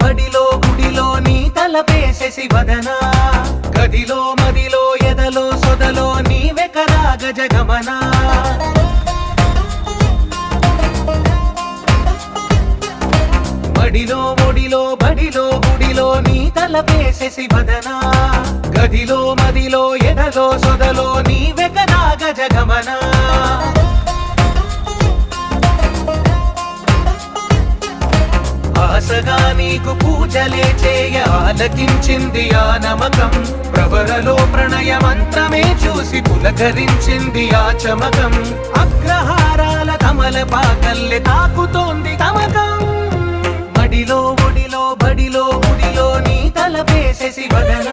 బడిలో గుడిలో నీ తలపేసేసి వదనా గదిలో మదిలో ఎదలో సొదలో నీవెకరా గజగమనా బడిలో ఒడిలో బడిలో గుడిలో నీ తలపేసేసి వదనా గదిలో మదిలో ఎదలో సొదలో నీవెకరా గజగమనా ఆశగా నీకు పూజలే చేయ ఆలకించింది ఆ నమకం ప్రవరలో ప్రణయ మంత్రమే చూసి పులకరించింది ఆ చమకం అగ్రహారాల కమల పాకల్లె తాకుతోంది తమకం మడిలో ఒడిలో బడిలో గుడిలో నీ తలపేసేసి వదన